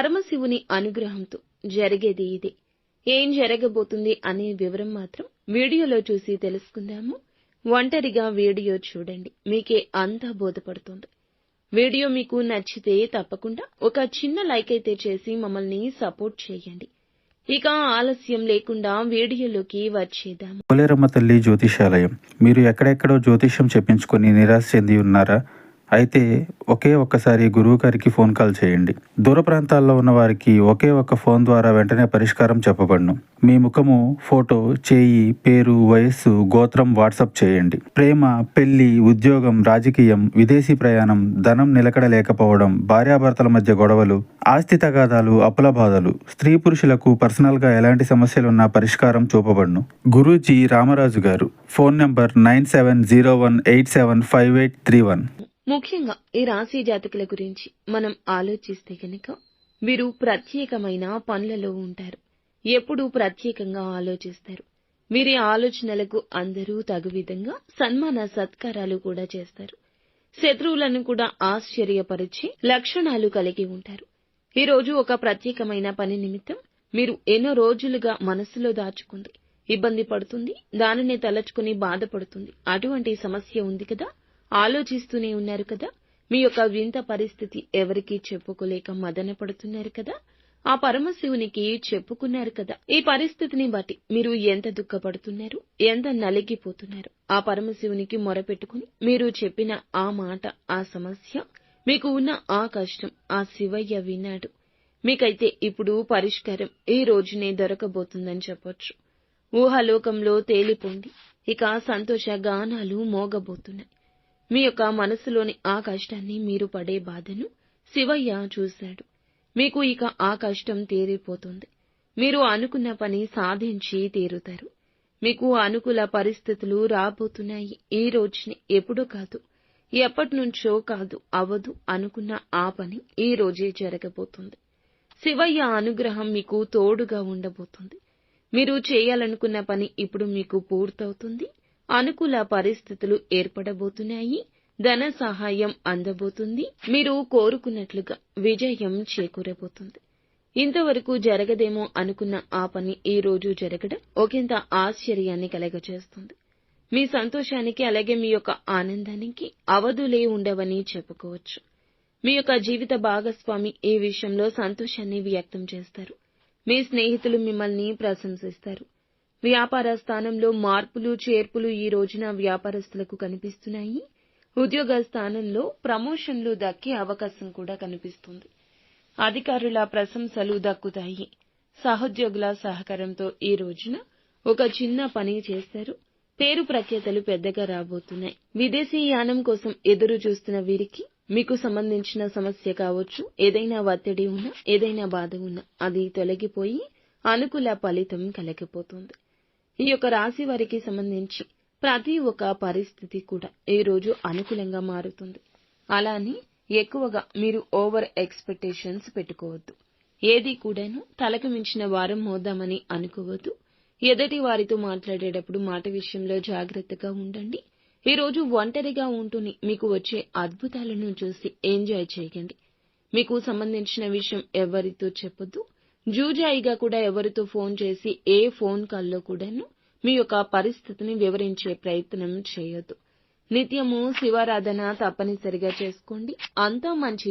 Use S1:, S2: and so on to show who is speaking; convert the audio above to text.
S1: పరమశివుని అనుగ్రహంతో జరిగేది ఇదే. ఏం జరగబోతుంది అనే వివరం మాత్రం వీడియోలో చూసి తెలుసుకుందాము. ఒంటరిగా వీడియో చూడండి, మీకే అంతా బోధపడుతుంది. వీడియో మీకు నచ్చితే తప్పకుండా ఒక చిన్న లైక్ అయితే చేసి మమ్మల్ని సపోర్ట్ చేయండి. ఇక ఆలస్యం లేకుండా వీడియోలోకి వచ్చేద్దాము.
S2: పోలేరమ్మ తల్లి జ్యోతిషాలయం. మీరు ఎక్కడెక్కడో జ్యోతిష్యం చెప్పించుకొని నిరాశ చెంది ఉన్నారా? అయితే ఒక్కసారి గురువు గారికి ఫోన్ కాల్ చేయండి. దూర ప్రాంతాల్లో ఉన్న వారికి ఒకే ఒక్క ఫోన్ ద్వారా వెంటనే పరిష్కారం చెప్పబడును. మీ ముఖము, ఫోటో, చేయి, పేరు, వయస్సు, గోత్రం వాట్సాప్ చేయండి. ప్రేమ, పెళ్లి, ఉద్యోగం, రాజకీయం, విదేశీ ప్రయాణం, ధనం నిలకడ లేకపోవడం, భార్యాభర్తల మధ్య గొడవలు, ఆస్తి తగాదాలు, అప్పుల బాధలు, స్త్రీ పురుషులకు పర్సనల్ గా ఎలాంటి సమస్యలున్నా పరిష్కారం చూపబడును. గురూజీ రామరాజు గారు. Phone number 9701875831.
S1: ముఖ్యంగా ఈ రాశి జాతకుల గురించి మనం ఆలోచిస్తే కనుక వీరు ప్రత్యేకమైన పనులలో ఉంటారు. ఎప్పుడూ ప్రత్యేకంగా ఆలోచిస్తారు. వీరి ఆలోచనలకు అందరూ తగు విధంగా సన్మాన సత్కారాలు కూడా చేస్తారు. శత్రువులను కూడా ఆశ్చర్యపరిచే లక్షణాలు కలిగి ఉంటారు. ఈ రోజు ఒక ప్రత్యేకమైన పని నిమిత్తం మీరు ఎన్నో రోజులుగా మనసులో దాచుకుంది ఇబ్బంది పడుతుంది, దానిని తలచుకుని బాధపడుతుంది. అటువంటి సమస్య ఉంది కదా, ఆలోచిస్తూనే ఉన్నారు కదా, మీ యొక్క వింత పరిస్థితి ఎవరికీ చెప్పుకోలేక మదన పడుతున్నారు కదా, ఆ పరమశివునికి చెప్పుకున్నారు కదా. ఈ పరిస్థితిని బట్టి మీరు ఎంత దుఃఖపడుతున్నారు, ఎంత నలిగిపోతున్నారు. ఆ పరమశివునికి మొరపెట్టుకుని మీరు చెప్పిన ఆ మాట, ఆ సమస్య, మీకు ఉన్న ఆ కష్టం ఆ శివయ్య విన్నాడు. మీకైతే ఇప్పుడు పరిష్కారం ఈ రోజునే దొరకబోతుందని చెప్పొచ్చు. ఊహాలోకంలో తేలిపోండి. ఇక సంతోష గానాలు మోగబోతున్నాయి. మీ యొక్క మనసులోని ఆ కష్టాన్ని, మీరు పడే బాధను శివయ్య చూశాడు. మీకు ఇక ఆ కష్టం తీరిపోతుంది. మీరు అనుకున్న పని సాధించి తీరుతారు. మీకు అనుకూల పరిస్థితులు రాబోతున్నాయి. ఈ రోజునే, ఎప్పుడూ కాదు, ఎప్పటినుంచో కాదు, అవదు అనుకున్న ఆ పని ఈ రోజే జరగబోతుంది. శివయ్య అనుగ్రహం మీకు తోడుగా ఉండబోతుంది. మీరు చేయాలనుకున్న పని ఇప్పుడు మీకు పూర్తవుతుంది. అనుకూల పరిస్థితులు ఏర్పడబోతున్నాయి. ధన సహాయం అందబోతుంది. మీరు కోరుకున్నట్లుగా విజయం చేకూరబోతుంది. ఇంతవరకు జరగదేమో అనుకున్న ఆ పని ఈ రోజు జరగడం ఒకంత ఆశ్చర్యాన్ని కలగజేస్తుంది. మీ సంతోషానికి, అలాగే మీ యొక్క ఆనందానికి అవధులే ఉండవని చెప్పుకోవచ్చు. మీ యొక్క జీవిత భాగస్వామి ఈ విషయంలో సంతోషాన్ని వ్యక్తం చేస్తారు. మీ స్నేహితులు మిమ్మల్ని ప్రశంసిస్తారు. వ్యాపార స్థానంలో మార్పులు చేర్పులు ఈ రోజున వ్యాపారస్తులకు కనిపిస్తున్నాయి. ఉద్యోగ స్థానంలో ప్రమోషన్లు దక్కే అవకాశం కూడా కనిపిస్తుంది. అధికారుల ప్రశంసలు దక్కుతాయి. సహోద్యోగుల సహకారంతో ఈ రోజున ఒక చిన్న పని చేస్తారు. పేరు ప్రఖ్యాతలు పెద్దగా రాబోతున్నాయి. విదేశీ యానం కోసం ఎదురు చూస్తున్న వీరికి మీకు సంబంధించిన సమస్య కావచ్చు, ఏదైనా ఒత్తిడి ఉన్నా, ఏదైనా బాధ ఉన్నా అది తొలగిపోయి అనుకూల ఫలితం కలగబోతుంది. ఈ యొక్క రాశి వారికి సంబంధించి ప్రతి ఒక్క పరిస్థితి కూడా ఈ రోజు అనుకూలంగా మారుతుంది. అలానే ఎక్కువగా మీరు ఓవర్ ఎక్స్పెక్టేషన్స్ పెట్టుకోవద్దు. ఏది కూడాను తలకు మించిన వారం మోద్దామని అనుకోవద్దు. ఎదుటి వారితో మాట్లాడేటప్పుడు మాట విషయంలో జాగ్రత్తగా ఉండండి. ఈ రోజు ఒంటరిగా ఉంటూనే మీకు వచ్చే అద్భుతాలను చూసి ఎంజాయ్ చేయండి. మీకు సంబంధించిన విషయం ఎవరితో చెప్పొద్దు. జూజాయిగా కూడా ఎవరితో ఫోన్ చేసి ఏ ఫోన్ కాల్లో కూడాను మీ యొక్క పరిస్థితిని వివరించే ప్రయత్నం చేయొద్దు. నిత్యము శివారాధన తప్పనిసరిగా చేసుకోండి. అంతా మంచి